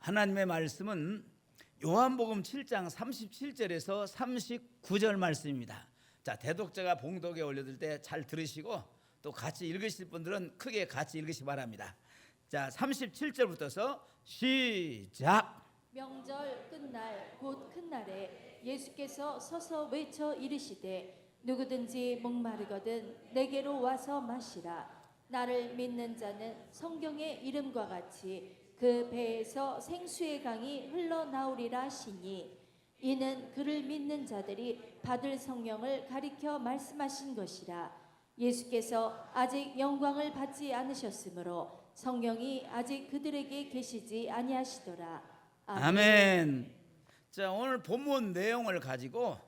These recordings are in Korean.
하나님의 말씀은 요한복음 7장 37절에서 39절 말씀입니다. 자, 대독자가 봉독에 올려둘 때 잘 들으시고 또 같이 읽으실 분들은 크게 같이 읽으시기 바랍니다. 자, 37절부터서 시작. 명절 끝날 곧 큰 날에 예수께서 서서 외쳐 이르시되 누구든지 목마르거든 내게로 와서 마시라. 나를 믿는 자는 성경의 이름과 같이 그 배에서 생수의 강이 흘러나오리라 하시니 이는 그를 믿는 자들이 받을 성령을 가리켜 말씀하신 것이라. 예수께서 아직 영광을 받지 않으셨으므로 성령이 아직 그들에게 계시지 아니하시더라. 아멘. 자, 오늘 본문 내용을 가지고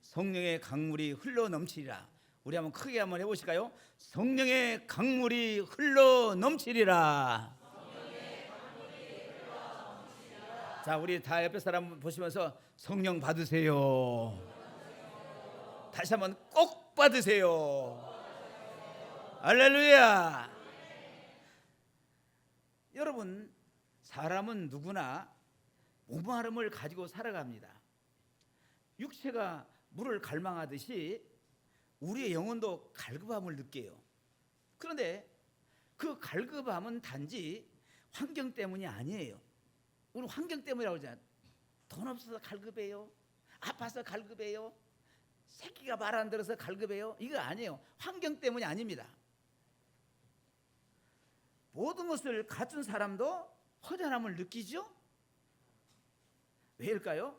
성령의 강물이 흘러 넘치리라. 우리 한번 크게 한번 해보실까요? 성령의 강물이 흘러 넘치리라. 자, 우리 다 옆에 사람 보시면서 성령 받으세요. 다시 한번 꼭 받으세요. 할렐루야. 여러분, 사람은 누구나 목마름을 가지고 살아갑니다. 육체가 물을 갈망하듯이 우리의 영혼도 갈급함을 느껴요. 그런데 그 갈급함은 단지 환경 때문이 아니에요. 우리 환경 때문이라고 그러잖아요. 돈 없어서 갈급해요. 아파서 갈급해요. 새끼가 말 안 들어서 갈급해요. 이거 아니에요. 환경 때문이 아닙니다. 모든 것을 갖춘 사람도 허전함을 느끼죠. 왜일까요?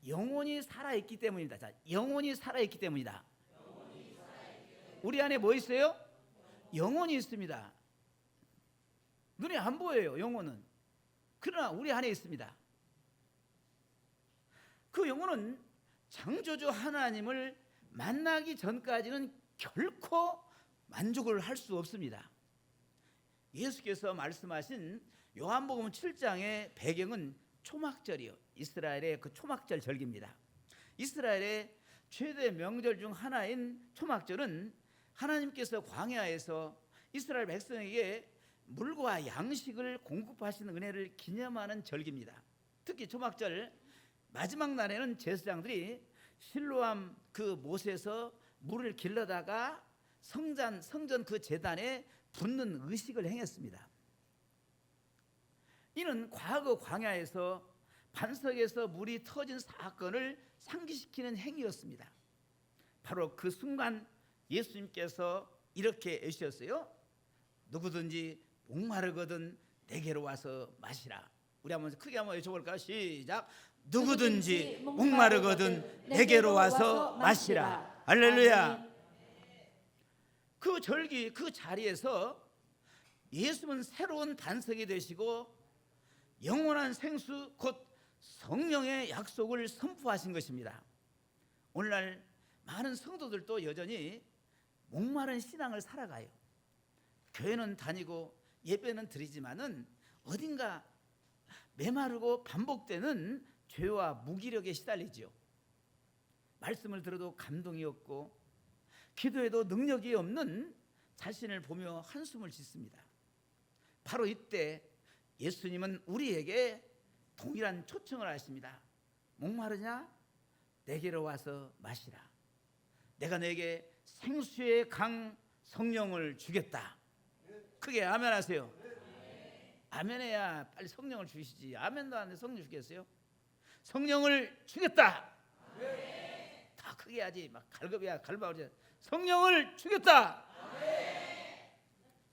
영혼이 살아있기 때문입니다. 자, 영혼이 살아있기 때문이다. 우리 안에 뭐 있어요? 영혼이 있습니다. 눈에 안 보여요, 영혼은. 그러나 우리 안에 있습니다. 그 영혼은 창조주 하나님을 만나기 전까지는 결코 만족을 할 수 없습니다. 예수께서 말씀하신 요한복음 7장의 배경은 초막절이요, 이스라엘의 그 초막절 절기입니다. 이스라엘의 최대 명절 중 하나인 초막절은 하나님께서 광야에서 이스라엘 백성에게 물과 양식을 공급하시는 은혜를 기념하는 절기입니다. 특히 초막절 마지막 날에는 제사장들이 실로암 그 못에서 물을 길러다가 성전 그 제단에 붓는 의식을 행했습니다. 이는 과거 광야에서 반석에서 물이 터진 사건을 상기시키는 행위였습니다. 바로 그 순간 예수님께서 이렇게 애쓰셨어요. 누구든지 목마르거든 내게로 와서 마시라. 우리 한번 크게 한번 외쳐볼까요? 시작. 누구든지 목마르거든 내게로 와서 마시라. 할렐루야. 그 절기 그 자리에서 예수는 새로운 반석이 되시고 영원한 생수 곧 성령의 약속을 선포하신 것입니다. 오늘날 많은 성도들도 여전히 목마른 신앙을 살아가요. 교회는 다니고 예배는 드리지만은 어딘가 메마르고 반복되는 죄와 무기력에 시달리지요. 말씀을 들어도 감동이 없고 기도해도 능력이 없는 자신을 보며 한숨을 짓습니다. 바로 이때 예수님은 우리에게 동일한 초청을 하십니다. 목마르냐? 내게로 와서 마시라. 내가 내게 생수의 강 성령을 주겠다. 크게 아멘 하세요. 아멘해야 빨리 성령을 주시지. 아멘도 안 해 성령 주겠어요? 성령을 주겠다. 다 크게 하지. 막 갈급이야 갈바오지. 성령을 주겠다.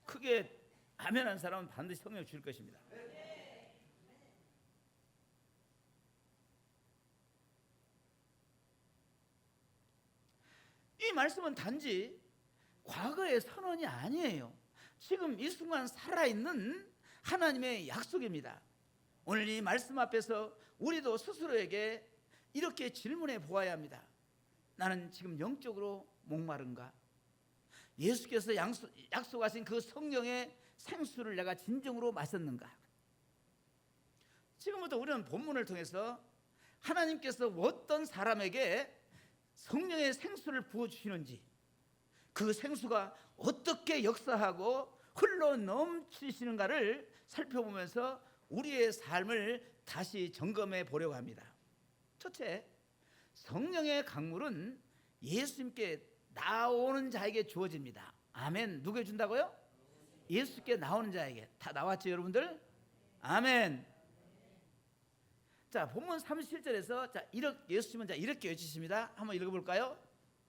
크게 아멘한 사람은 반드시 성령을 줄 것입니다. 이 말씀은 단지 과거의 선언이 아니에요. 지금 이 순간 살아있는 하나님의 약속입니다. 오늘 이 말씀 앞에서 우리도 스스로에게 이렇게 질문해 보아야 합니다. 나는 지금 영적으로 목마른가? 예수께서 약속하신 그 성령의 생수를 내가 진정으로 마셨는가? 지금부터 우리는 본문을 통해서 하나님께서 어떤 사람에게 성령의 생수를 부어주시는지, 그 생수가 어떻게 역사하고 흘러 넘치시는가를 살펴보면서 우리의 삶을 다시 점검해 보려고 합니다. 첫째, 성령의 강물은 예수님께 나오는 자에게 주어집니다. 아멘. 누구에 준다고요? 예수께 나오는 자에게. 다 나왔죠, 여러분들? 아멘. 자, 본문 37절에서 예수님은 이렇게 외치십니다. 한번 읽어볼까요?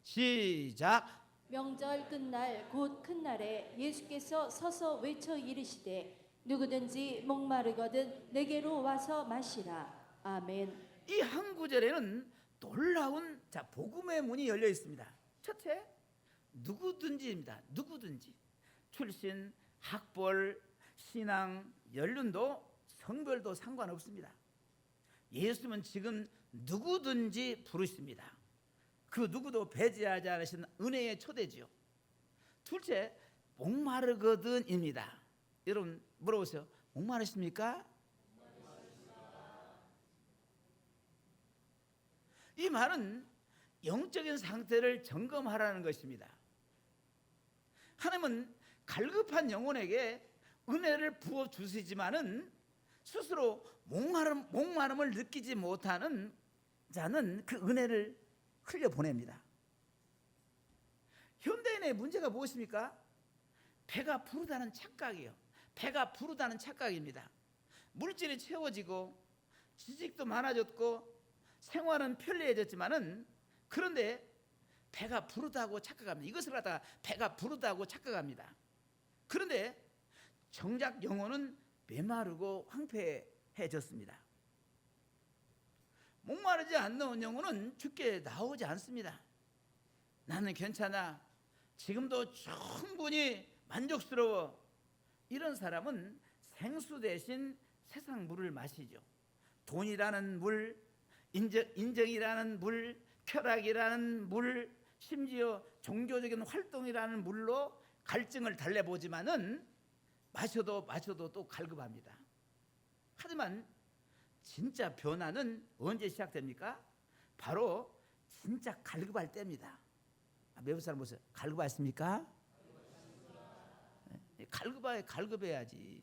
시작. 명절 끝날 곧 큰 날에 예수께서 서서 외쳐 이르시되 누구든지 목마르거든 내게로 와서 마시라. 아멘. 이 한 구절에는 놀라운 복음의 문이 열려 있습니다. 첫째, 누구든지입니다. 누구든지. 출신, 학벌, 신앙, 연륜도 성별도 상관없습니다. 예수님은 지금 누구든지 부르십니다. 그 누구도 배제하지 않으신 은혜의 초대지요. 둘째, 목마르거든입니다. 여러분 물어보세요. 목마르십니까? 이 말은 영적인 상태를 점검하라는 것입니다. 하나님은 갈급한 영혼에게 은혜를 부어 주시지만은 스스로 목마름을 느끼지 못하는 자는 그 은혜를 흘려보냅니다. 현대인의 문제가 무엇입니까? 배가 부르다는 착각이에요. 배가 부르다는 착각입니다. 물질이 채워지고 지식도 많아졌고 생활은 편리해졌지만은 그런데 배가 부르다고 착각합니다. 이것을 갖다가 배가 부르다고 착각합니다. 그런데 정작 영혼은 메마르고 황폐해졌습니다. 목마르지 않는 영혼은 주께 나오지 않습니다. 나는 괜찮아. 지금도 충분히 만족스러워. 이런 사람은 생수 대신 세상 물을 마시죠. 돈이라는 물, 인정이라는 물, 쾌락이라는 물, 심지어 종교적인 활동이라는 물로 갈증을 달래보지만은 마셔도 또 갈급합니다. 하지만 진짜 변화는 언제 시작됩니까? 바로 진짜 갈급할 때입니다. 매부 사람 보세요. 갈급하십니까? 갈급해야지.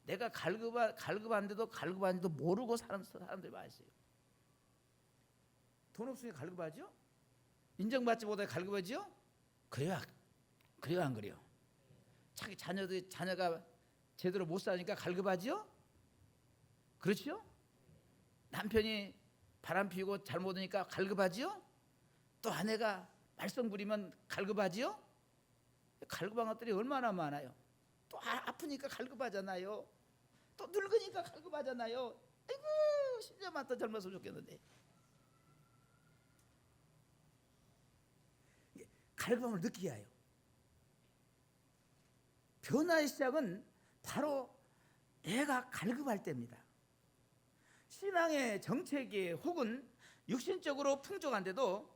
내가 갈급한데도 갈급한데도 모르고 사는 사람들이 많으세요. 돈 없으니까 갈급하죠? 인정받지 못해 갈급하죠? 그래요 안 그래요? 자기 자녀가 제대로 못 사니까 갈급하죠? 그렇죠? 남편이 바람 피우고 잘못 오니까 갈급하죠? 또 아내가 말썽 부리면 갈급하죠? 갈급한 것들이 얼마나 많아요. 또 아프니까 갈급하잖아요. 또 늙으니까 갈급하잖아요. 아이고 10년만 더 젊었으면 좋겠는데. 갈급함을 느끼게 해요. 변화의 시작은 바로 내가 갈급할 때입니다. 신앙의 정체기 혹은 육신적으로 풍족한데도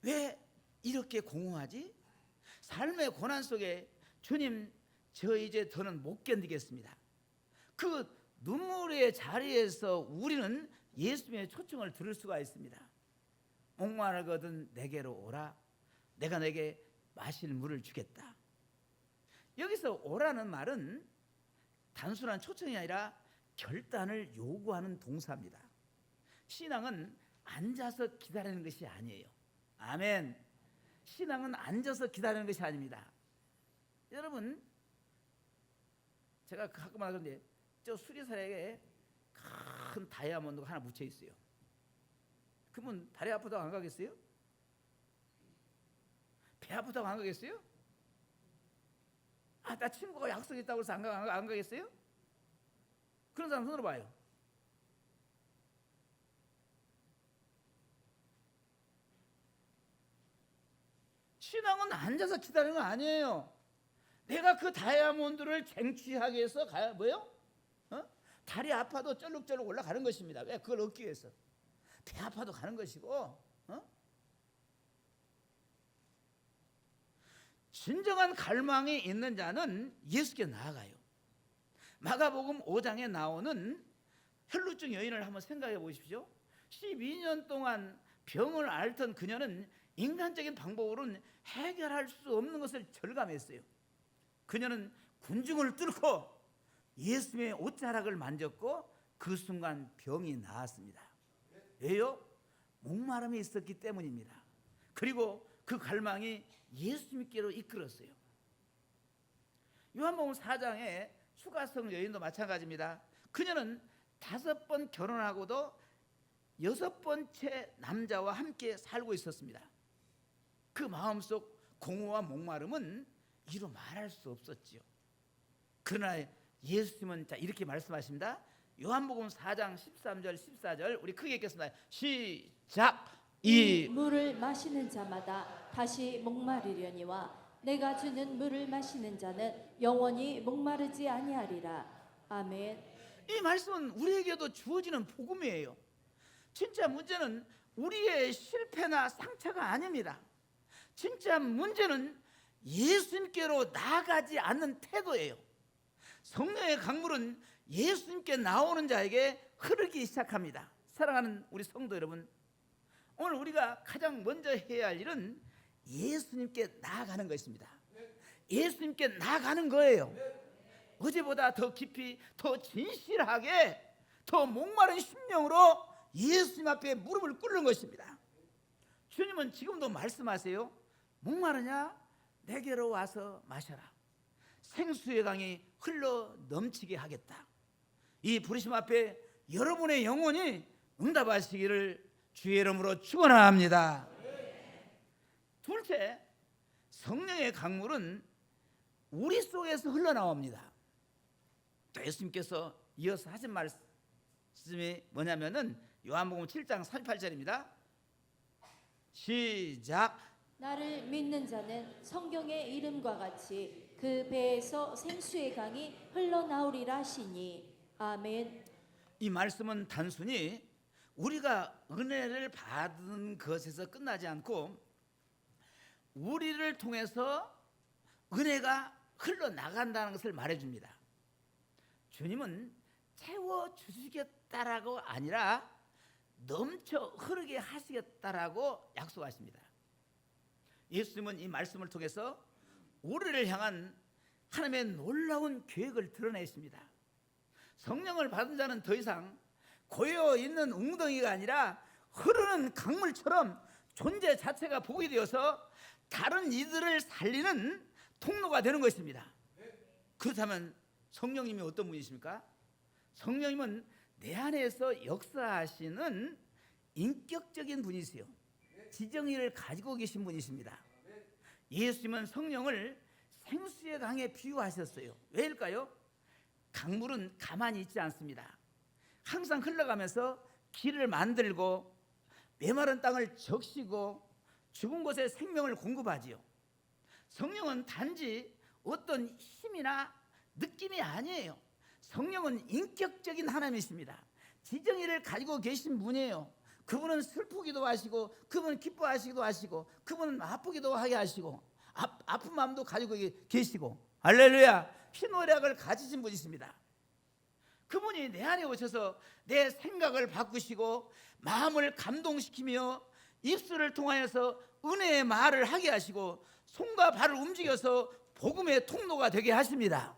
왜 이렇게 공허하지? 삶의 고난 속에 주님, 저 이제 더는 못 견디겠습니다. 그 눈물의 자리에서 우리는 예수님의 초청을 들을 수가 있습니다. 목마르거든 내게로 오라. 내가 내게 마실 물을 주겠다. 여기서 오라는 말은 단순한 초청이 아니라 결단을 요구하는 동사입니다. 신앙은 앉아서 기다리는 것이 아니에요. 아멘. 신앙은 앉아서 기다리는 것이 아닙니다. 여러분, 제가 가끔 하는데 저 수리사에게 큰 다이아몬드가 하나 묻혀 있어요. 그러면 다리 아프다고 안 가겠어요? 배 아프다고 안 가겠어요? 나 친구가 약속 있다고 해서 안 가겠어요? 그런 사람 손으로 봐요. 신앙은 앉아서 기다리는 거 아니에요. 내가 그 다이아몬드를 쟁취하기 위해서 뭐요? 다리 아파도 쩔룩쩔룩 올라가는 것입니다. 왜? 그걸 얻기 위해서. 배 아파도 가는 것이고, 진정한 갈망이 있는 자는 예수께 나아가요. 마가복음 5장에 나오는 혈루증 여인을 한번 생각해 보십시오. 12년 동안 병을 앓던 그녀는 인간적인 방법으로는 해결할 수 없는 것을 절감했어요. 그녀는 군중을 뚫고 예수님의 옷자락을 만졌고 그 순간 병이 나았습니다. 왜요? 목마름이 있었기 때문입니다. 그리고 그 갈망이 예수님께로 이끌었어요. 요한복음 4장의 수가성 여인도 마찬가지입니다. 그녀는 5번 결혼하고도 6번째 남자와 함께 살고 있었습니다. 그 마음속 공허와 목마름은 이루 말할 수 없었지요. 그러나 예수님은 이렇게 말씀하십니다. 요한복음 4장 13절 14절 우리 크게 읽겠습니다. 시작. 이 물을 마시는 자마다 다시 목마르려니와 내가 주는 물을 마시는 자는 영원히 목마르지 아니하리라. 아멘. 이 말씀은 우리에게도 주어지는 복음이에요. 진짜 문제는 우리의 실패나 상처가 아닙니다. 진짜 문제는 예수님께로 나아가지 않는 태도예요. 성령의 강물은 예수님께 나오는 자에게 흐르기 시작합니다. 사랑하는 우리 성도 여러분, 오늘 우리가 가장 먼저 해야 할 일은 예수님께 나아가는 것입니다. 예수님께 나아가는 거예요. 어제보다 더 깊이, 더 진실하게, 더 목마른 심령으로 예수님 앞에 무릎을 꿇는 것입니다. 주님은 지금도 말씀하세요. 목마르냐? 내게로 와서 마셔라. 생수의 강이 흘러 넘치게 하겠다. 이 부르심 앞에 여러분의 영혼이 응답하시기를 주의 이름으로 축원합니다. 둘째, 성령의 강물은 우리 속에서 흘러나옵니다. 또 예수님께서 이어서 하신 말씀이 뭐냐면은 요한복음 7장 38절입니다. 시작. 나를 믿는 자는 성경의 이름과 같이 그 배에서 생수의 강이 흘러나오리라 하시니. 아멘. 이 말씀은 단순히 우리가 은혜를 받은 것에서 끝나지 않고 우리를 통해서 은혜가 흘러나간다는 것을 말해줍니다. 주님은 채워주시겠다라고 아니라 넘쳐 흐르게 하시겠다라고 약속하십니다. 예수님은 이 말씀을 통해서 우리를 향한 하나님의 놀라운 계획을 드러내십니다. 성령을 받은 자는 더 이상 고여 있는 웅덩이가 아니라 흐르는 강물처럼 존재 자체가 복이 되어서 다른 이들을 살리는 통로가 되는 것입니다. 그렇다면 성령님이 어떤 분이십니까? 성령님은 내 안에서 역사하시는 인격적인 분이세요. 지정의를 가지고 계신 분이십니다. 예수님은 성령을 생수의 강에 비유하셨어요. 왜일까요? 강물은 가만히 있지 않습니다. 항상 흘러가면서 길을 만들고 메마른 땅을 적시고 죽은 곳에 생명을 공급하지요. 성령은 단지 어떤 힘이나 느낌이 아니에요. 성령은 인격적인 하나님이십니다. 지정의를 가지고 계신 분이에요. 그분은 슬프기도 하시고, 그분은 기뻐하시기도 하시고, 그분은 아프기도 하게 하시고, 아픈 마음도 가지고 계시고, 할렐루야, 희노애락을 가지신 분이십니다. 그분이 내 안에 오셔서 내 생각을 바꾸시고 마음을 감동시키며 입술을 통하여서 은혜의 말을 하게 하시고 손과 발을 움직여서 복음의 통로가 되게 하십니다.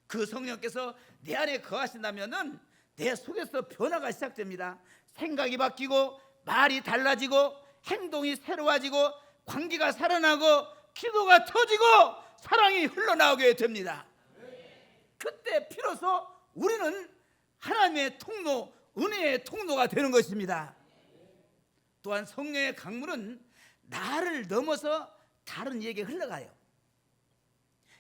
그 성령께서 내 안에 거하신다면은 내 속에서 변화가 시작됩니다. 생각이 바뀌고 말이 달라지고 행동이 새로워지고 관계가 살아나고 기도가 터지고 사랑이 흘러나오게 됩니다. 그때 비로소 우리는 하나님의 통로, 은혜의 통로가 되는 것입니다. 또한 성령의 강물은 나를 넘어서 다른 이에게 흘러가요.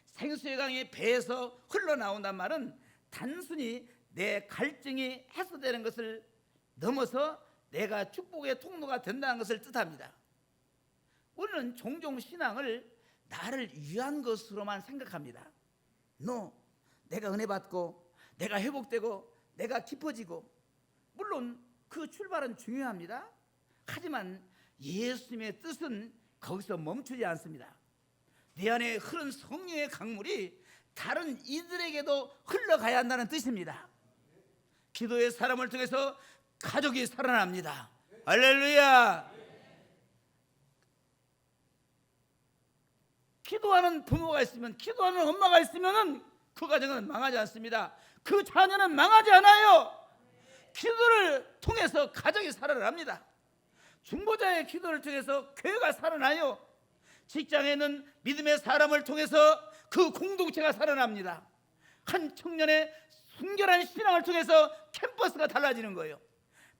생수의 강이 배에서 흘러나온단 말은 단순히 내 갈증이 해소되는 것을 넘어서 내가 축복의 통로가 된다는 것을 뜻합니다. 우리는 종종 신앙을 나를 위한 것으로만 생각합니다. 내가 은혜 받고 내가 회복되고 내가 깊어지고, 물론 그 출발은 중요합니다. 하지만 예수님의 뜻은 거기서 멈추지 않습니다. 내 안에 흐른 성령의 강물이 다른 이들에게도 흘러가야 한다는 뜻입니다. 기도의 사람을 통해서 가족이 살아납니다. 할렐루야. 기도하는 부모가 있으면, 기도하는 엄마가 있으면 그 가정은 망하지 않습니다. 그 자녀는 망하지 않아요. 기도를 통해서 가정이 살아납니다. 중보자의 기도를 통해서 교회가 살아나요. 직장에는 믿음의 사람을 통해서 그 공동체가 살아납니다. 한 청년의 순결한 신앙을 통해서 캠퍼스가 달라지는 거예요.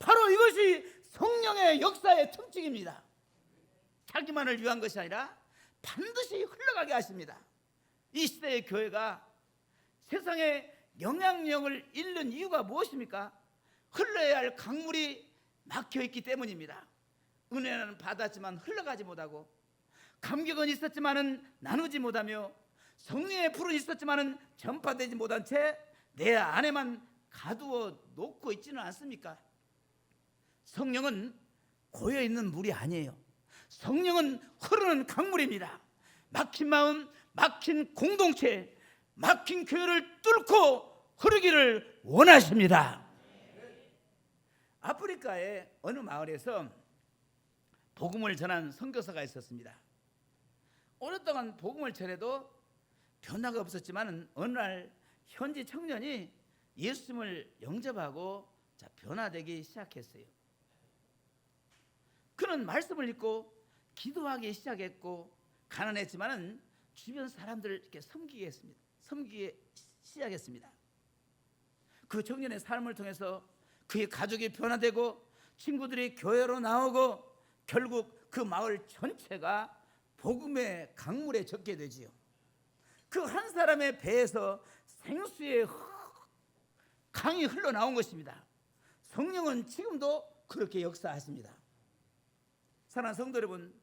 바로 이것이 성령의 역사의 특징입니다. 자기만을 위한 것이 아니라 반드시 흘러가게 하십니다. 이 시대의 교회가 세상에 영향력을 잃는 이유가 무엇입니까? 흘러야 할 강물이 막혀있기 때문입니다. 은혜는 받았지만 흘러가지 못하고, 감격은 있었지만은 나누지 못하며, 성령의 불은 있었지만은 전파되지 못한 채 내 안에만 가두어 놓고 있지는 않습니까? 성령은 고여있는 물이 아니에요. 성령은 흐르는 강물입니다. 막힌 마음, 막힌 공동체, 막힌 교회를 뚫고 흐르기를 원하십니다. 아프리카의 어느 마을에서 복음을 전한 선교사가 있었습니다. 오랫동안 복음을 전해도 변화가 없었지만 어느 날 현지 청년이 예수님을 영접하고 변화되기 시작했어요. 그는 말씀을 읽고 기도하기 시작했고, 가난했지만은 주변 사람들을 이렇게 섬기기 시작했습니다. 그 청년의 삶을 통해서 그의 가족이 변화되고 친구들이 교회로 나오고, 결국 그 마을 전체가 복음의 강물에 젖게 되지요. 그 한 사람의 배에서 생수의 강이 흘러나온 것입니다. 성령은 지금도 그렇게 역사하십니다. 사랑하는 성도 여러분,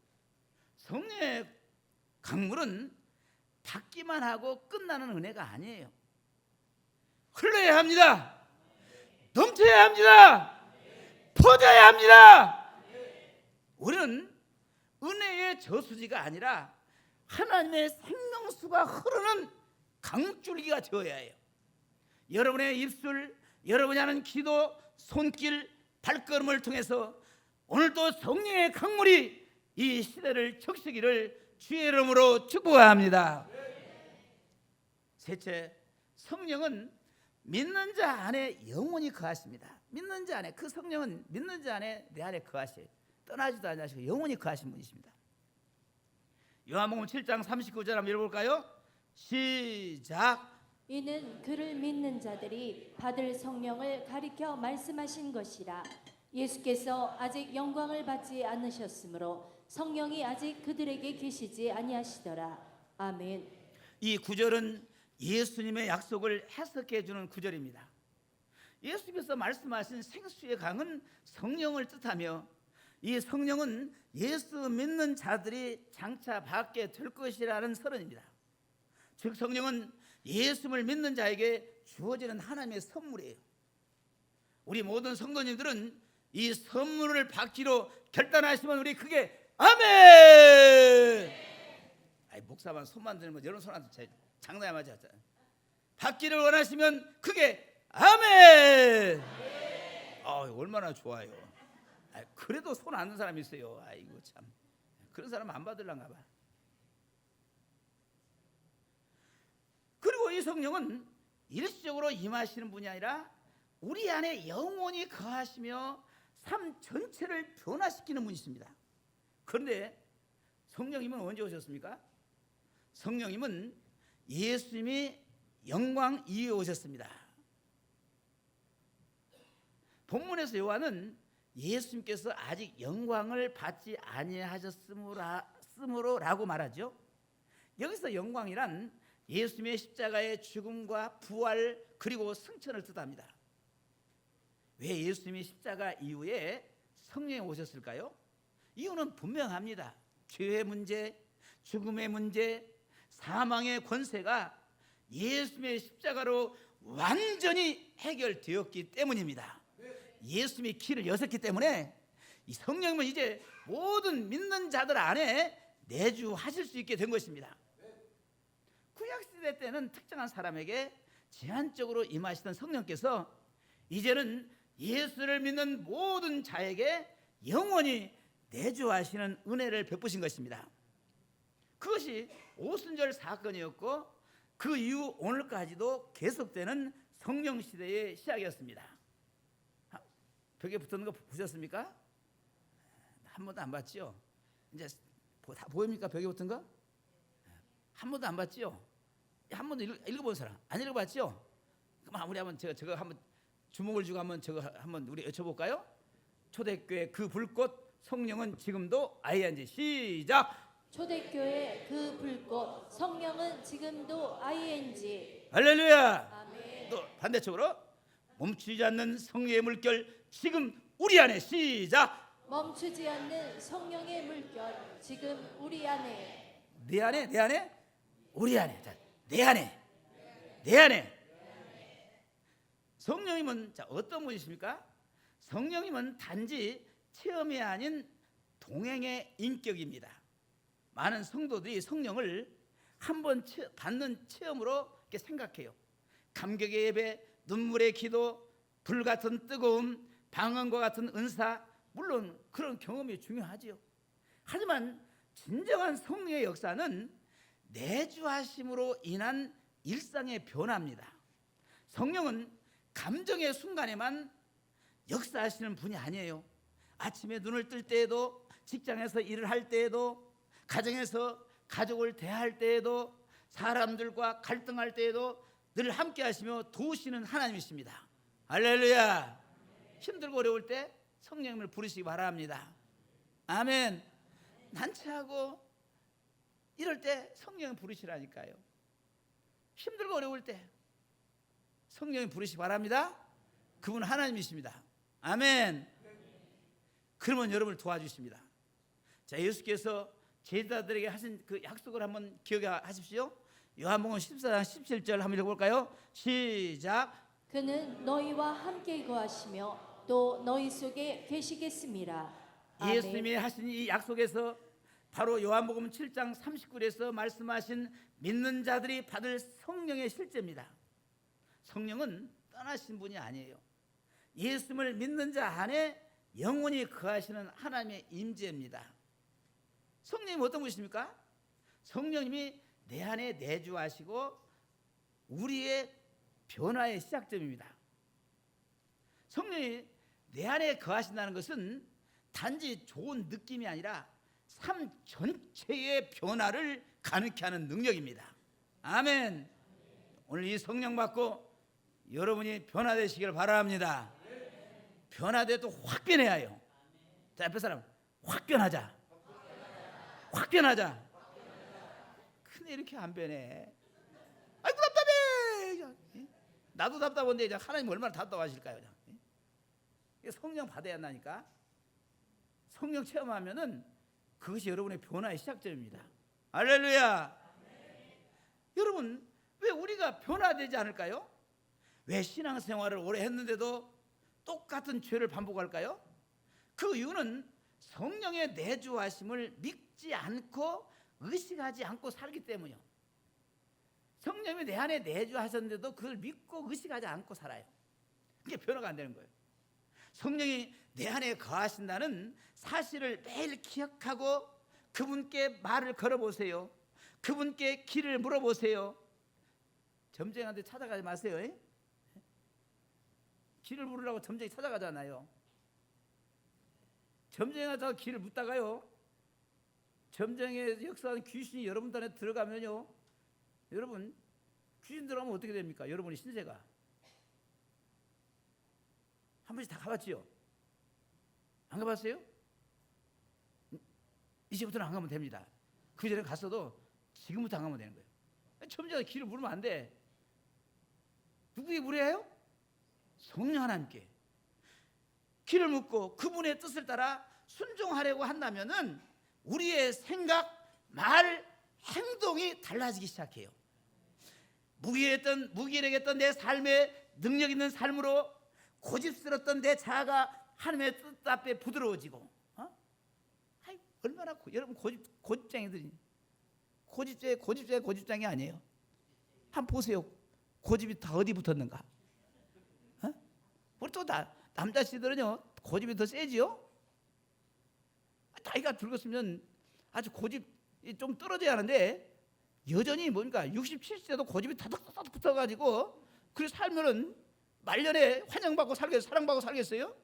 성령의 강물은 받기만 하고 끝나는 은혜가 아니에요. 흘러야 합니다. 넘쳐야 합니다. 퍼져야 합니다. 우리는 은혜의 저수지가 아니라 하나님의 생명수가 흐르는 강줄기가 되어야 해요. 여러분의 입술, 여러분이 하는 기도, 손길, 발걸음을 통해서 오늘도 성령의 강물이 이 시대를 적시기를 주의 이름으로 축복합니다. 셋째, 성령은 믿는 자 안에 영원히 거하십니다. 믿는 자 안에, 그 성령은 믿는 자 안에 내 안에 거하시, 떠나지도 않으시고 영원히 거하신 분이십니다. 요한복음 7장 39절 한번 읽어볼까요? 시작. 이는 그를 믿는 자들이 받을 성령을 가리켜 말씀하신 것이라. 예수께서 아직 영광을 받지 않으셨으므로 성령이 아직 그들에게 계시지 아니하시더라. 아멘. 이 구절은 예수님의 약속을 해석해 주는 구절입니다. 예수께서 말씀하신 생수의 강은 성령을 뜻하며, 이 성령은 예수 믿는 자들이 장차 받게 될 것이라는 선언입니다. 즉 성령은 예수를 믿는 자에게 주어지는 하나님의 선물이에요. 우리 모든 성도님들은 이 선물을 받기로 결단하시면 우리 크게 아멘. 아이, 목사만 손만 들면 여러분 손한테 장난이 맞아. 받기를 원하시면 크게 아멘. 얼마나 좋아요. 그래도 손 안 든 사람이 있어요. 아이고 참, 그런 사람 안 받으려나 봐. 그리고 이 성령은 일시적으로 임하시는 분이 아니라 우리 안에 영원히 거하시며 삶 전체를 변화시키는 분이십니다. 그런데 성령님은 언제 오셨습니까? 성령님은 예수님이 영광 이후에 오셨습니다. 본문에서 요한은 예수님께서 아직 영광을 받지 아니하셨으므로라고 말하죠. 여기서 영광이란 예수님의 십자가의 죽음과 부활 그리고 승천을 뜻합니다. 왜 예수님이 십자가 이후에 성령이 오셨을까요? 이유는 분명합니다. 죄의 문제, 죽음의 문제, 사망의 권세가 예수님의 십자가로 완전히 해결되었기 때문입니다. 예수님이 길을 여셨기 때문에 이 성령님은 이제 모든 믿는 자들 안에 내주하실 수 있게 된 것입니다. 구약시대 때는 특정한 사람에게 제한적으로 임하시던 성령께서 이제는 예수를 믿는 모든 자에게 영원히 내주하시는 은혜를 베푸신 것입니다. 그것이 오순절 사건이었고, 그 이후 오늘까지도 계속되는 성령 시대의 시작이었습니다. 벽에 붙는 거 보셨습니까? 한 번도 안 봤죠? 이제 다 보입니까? 벽에 붙은 거? 한 번도 안 봤죠? 한 번도 읽어본 사람 안 읽어봤죠? 그럼 우리 한번 저거 한번 주목을 주고 한번 저거 한번 우리 여쭤볼까요? 초대교회 그 불꽃 성령은 지금도 ING 시작. 초대교회 그 불꽃 성령은 지금도 ING. 할렐루야. 아멘. 또 반대쪽으로 멈추지 않는 성령의 물결 지금 우리 안에 시작. 멈추지 않는 성령의 물결 지금 우리 안에. 내 안에 내 안에 우리 안에 자, 내 안에 내 안에 성령님은 자 어떤 분이십니까? 성령님은 단지 체험이 아닌 동행의 인격입니다. 많은 성도들이 성령을 한번 받는 체험으로 이렇게 생각해요. 감격의 예배, 눈물의 기도, 불 같은 뜨거움, 방언과 같은 은사, 물론 그런 경험이 중요하지요. 하지만 진정한 성령의 역사는 내주하심으로 인한 일상의 변화입니다. 성령은 감정의 순간에만 역사하시는 분이 아니에요. 아침에 눈을 뜰 때에도, 직장에서 일을 할 때에도, 가정에서 가족을 대할 때에도, 사람들과 갈등할 때에도 늘 함께 하시며 도우시는 하나님이십니다. 할렐루야. 힘들고 어려울 때 성령님을 부르시기 바랍니다. 아멘. 난처하고 이럴 때 성령을 부르시라니까요. 힘들고 어려울 때 성령을 부르시기 바랍니다. 그분은 하나님이십니다. 아멘. 그러면 여러분을 도와주십니다. 자, 예수께서 제자들에게 하신 그 약속을 한번 기억하십시오. 요한복음 14장 17절 한번 읽어볼까요? 시작. 그는 너희와 함께 거하시며 또 너희 속에 계시겠습니다. 아멘. 예수님이 하신 이 약속에서 바로 요한복음 7장 39절에서 말씀하신 믿는 자들이 받을 성령의 실제입니다. 성령은 떠나신 분이 아니에요. 예수님을 믿는 자 안에 영원히 거하시는 하나님의 임재입니다. 성령님이 어떤 분이십니까? 성령님이 내 안에 내주하시고 우리의 변화의 시작점입니다. 성령이 내 안에 거하신다는 것은 단지 좋은 느낌이 아니라 삶 전체의 변화를 가능케 하는 능력입니다. 아멘. 오늘 이 성령 받고 여러분이 변화되시기를 바랍니다. 변화돼도 확 변해야 해요. 자, 옆에 사람 확 변하자. 확 변하자. 근데 이렇게 안 변해. 아이고 답답해. 나도 답답한데 이제 하나님 얼마나 답답하실까요? 성령 받아야 한다니까. 성령 체험하면은 그것이 여러분의 변화의 시작점입니다. 할렐루야. 여러분 왜 우리가 변화되지 않을까요? 왜 신앙생활을 오래 했는데도 똑같은 죄를 반복할까요? 그 이유는 성령의 내주하심을 믿지 않고 의식하지 않고 살기 때문이요. 성령이 내 안에 내주하셨는데도 그걸 믿고 의식하지 않고 살아요. 그게 변화가 안 되는 거예요. 성령이 내 안에 거하신다는 사실을 매일 기억하고 그분께 말을 걸어보세요. 그분께 길을 물어보세요. 점쟁이한테 찾아가지 마세요. 길을 물으라고 점쟁이 찾아가잖아요. 점쟁이한테 길을 묻다가요, 점쟁이의 역사하는 귀신이 여러분 안에 들어가면요, 여러분 귀신 들어가면 어떻게 됩니까? 여러분이 신세가 한 번씩 다 가봤지요? 안 가봤어요? 이제부터는 안 가면 됩니다. 그 전에 갔어도 지금부터 안 가면 되는 거예요. 점쟁이가 길을 물으면 안 돼. 누구에게 물어야 해요? 성령 하나님께 길을 묻고 그분의 뜻을 따라 순종하려고 한다면은 우리의 생각, 말, 행동이 달라지기 시작해요. 무기력했던 내 삶에 능력 있는 삶으로 고집스럽던 내 자아가 하나님의 뜻 앞에 부드러워지고, 아이, 얼마나 여러분 고집쟁이들이 고집장이 아니에요. 한번 보세요. 고집이 다 어디 붙었는가? 우리 또 남자씨들은요 고집이 더 세지요. 나이가 들었으면 아주 고집이 좀 떨어져야 하는데 여전히 뭔가 60, 70대도 고집이 다닥다닥 붙어가지고 그리고 살면은 말년에 환영받고 살겠어요? 사랑받고 살겠어요?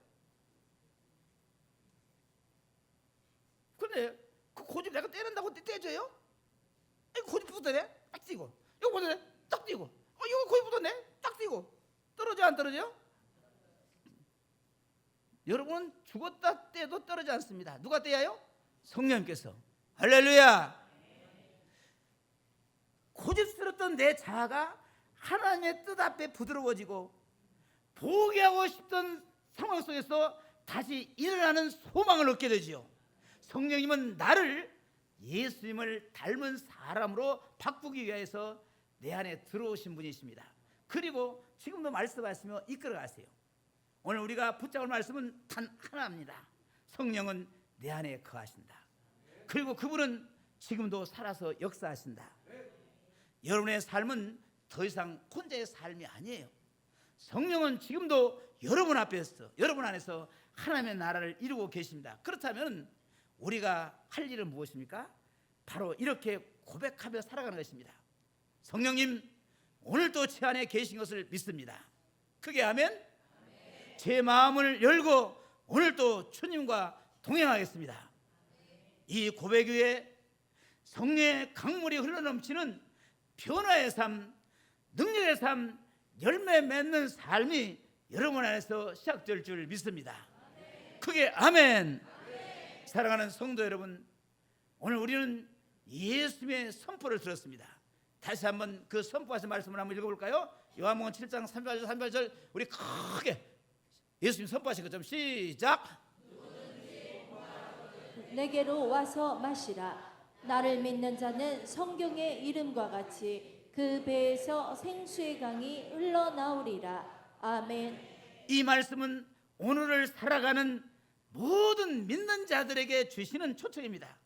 근데 그 고집 내가 때린다고 떼줘요? 이거 고집 붙었네? 딱 뛰고 이거 붙었네? 딱 뛰고 이거 고집 붙었네? 딱 뛰고 떨어져 안 떨어져요? 여러분은 죽었다 떼도 떨어지지 않습니다. 누가 떼야요? 성령님께서. 할렐루야. 고집스럽던 내 자아가 하나님의 뜻 앞에 부드러워지고 포기하고 싶던 상황 속에서 다시 일어나는 소망을 얻게 되지요. 성령님은 나를 예수님을 닮은 사람으로 바꾸기 위해서 내 안에 들어오신 분이십니다. 그리고 지금도 말씀하시며 이끌어가세요. 오늘 우리가 붙잡을 말씀은 단 하나입니다. 성령은 내 안에 거하신다. 그리고 그분은 지금도 살아서 역사하신다. 여러분의 삶은 더 이상 혼자의 삶이 아니에요. 성령은 지금도 여러분 앞에서, 여러분 안에서 하나님의 나라를 이루고 계십니다. 그렇다면 우리가 할 일은 무엇입니까? 바로 이렇게 고백하며 살아가는 것입니다. 성령님, 오늘도 제 안에 계신 것을 믿습니다. 크게 아멘. 제 마음을 열고 오늘도 주님과 동행하겠습니다. 이 고백 위에 성령의 강물이 흘러넘치는 변화의 삶, 능력의 삶, 열매 맺는 삶이 여러분 안에서 시작될 줄 믿습니다. 크게 아멘. 사랑하는 성도 여러분, 오늘 우리는 예수님의 선포를 들었습니다. 다시 한번 그 선포하신 말씀을 한번 읽어볼까요? 요한복음 7장 3절 3절 우리 크게 예수님 선포하신 것좀 시작. 내게로 와서 마시라. 나를 믿는 자는 성경의 이름과 같이 그 배에서 생수의 강이 흘러나오리라. 아멘. 이 말씀은 오늘을 살아가는 모든 믿는 자들에게 주시는 초청입니다.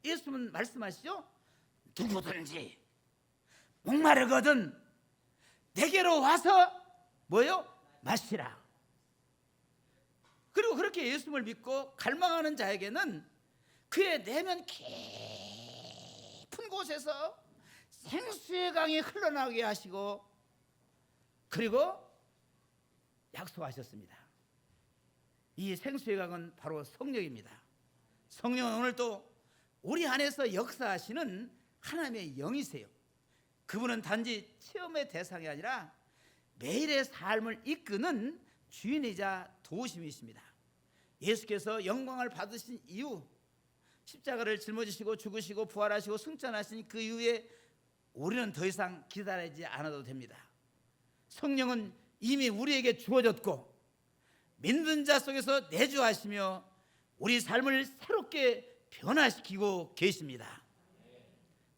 예수님은 말씀하시죠. 누구든지 목마르거든 내게로 와서 뭐요? 마시라. 그리고 그렇게 예수님을 믿고 갈망하는 자에게는 그의 내면 깊은 곳에서 생수의 강이 흘러나오게 하시고 그리고 약속하셨습니다. 이 생수의 강은 바로 성령입니다. 성령은 오늘도 우리 안에서 역사하시는 하나님의 영이세요. 그분은 단지 체험의 대상이 아니라 매일의 삶을 이끄는 주인이자 도우심이십니다. 예수께서 영광을 받으신 이후 십자가를 짊어지시고 죽으시고 부활하시고 승천하신 그 이후에 우리는 더 이상 기다리지 않아도 됩니다. 성령은 이미 우리에게 주어졌고 믿는 자 속에서 내주하시며 우리 삶을 새롭게 변화시키고 계십니다.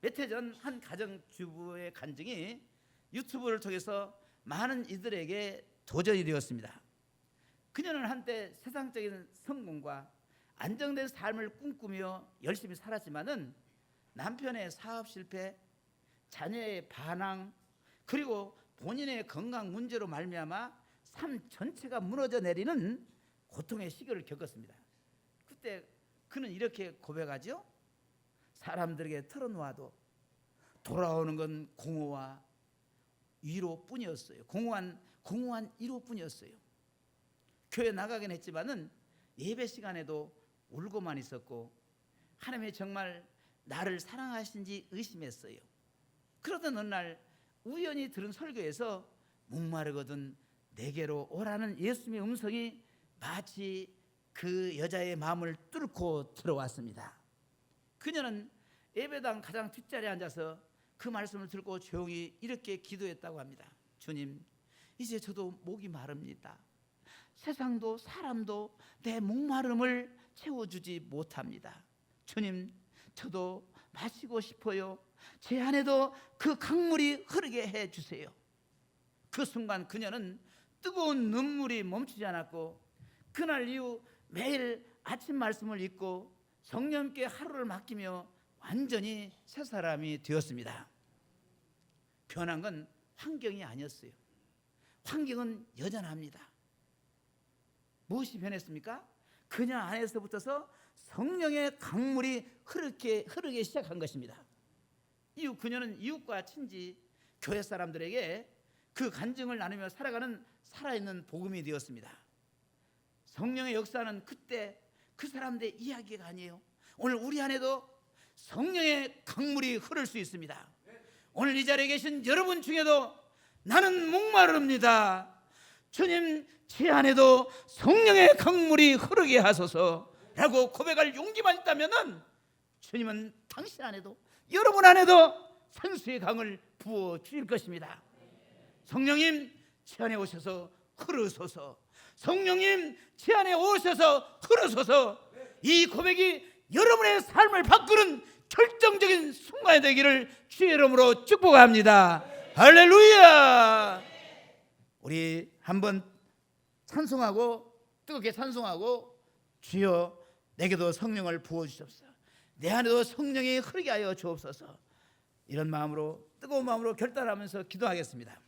몇 해 전 한 가정주부의 간증이 유튜브를 통해서 많은 이들에게 도전이 되었습니다. 그녀는 한때 세상적인 성공과 안정된 삶을 꿈꾸며 열심히 살았지만은 남편의 사업 실패, 자녀의 반항, 그리고 본인의 건강 문제로 말미암아 삶 전체가 무너져 내리는 고통의 시기를 겪었습니다. 그때 그는 이렇게 고백하죠. 사람들에게 털어놓아도 돌아오는 건 공허와 위로뿐이었어요. 공허한 위로뿐이었어요. 교회 나가긴 했지만은 예배 시간에도 울고만 있었고 하나님이 정말 나를 사랑하신지 의심했어요. 그러던 어느 날 우연히 들은 설교에서 목마르거든 내게로 오라는 예수님의 음성이 마치 그 여자의 마음을 뚫고 들어왔습니다. 그녀는 예배당 가장 뒷자리에 앉아서 그 말씀을 듣고 조용히 이렇게 기도했다고 합니다. 주님, 이제 저도 목이 마릅니다. 세상도 사람도 내 목마름을 채워주지 못합니다. 주님, 저도 마시고 싶어요. 제 안에도 그 강물이 흐르게 해주세요. 그 순간 그녀는 뜨거운 눈물이 멈추지 않았고 그날 이후 매일 아침 말씀을 읽고 성령께 하루를 맡기며 완전히 새 사람이 되었습니다. 변한 건 환경이 아니었어요. 환경은 여전합니다. 무엇이 변했습니까? 그녀 안에서부터서 성령의 강물이 흐르게 시작한 것입니다. 그녀는 이웃과 친지, 교회 사람들에게 그 간증을 나누며 살아가는 살아있는 복음이 되었습니다. 성령의 역사는 그때 그 사람들의 이야기가 아니에요. 오늘 우리 안에도 성령의 강물이 흐를 수 있습니다. 오늘 이 자리에 계신 여러분 중에도 나는 목마릅니다. 주님, 제 안에도 성령의 강물이 흐르게 하소서라고 고백할 용기만 있다면 주님은 당신 안에도, 여러분 안에도 생수의 강을 부어 주실 것입니다. 성령님, 제 안에 오셔서 흐르소서. 성령님, 제 안에 오셔서 흐르소서. 이 고백이 여러분의 삶을 바꾸는 결정적인 순간이 되기를 주의 이름으로 축복합니다. 할렐루야. 우리 한번 찬송하고, 뜨겁게 찬송하고, 주여 내게도 성령을 부어주옵소서, 내 안에도 성령이 흐르게 하여 주옵소서. 이런 마음으로, 뜨거운 마음으로 결단하면서 기도하겠습니다.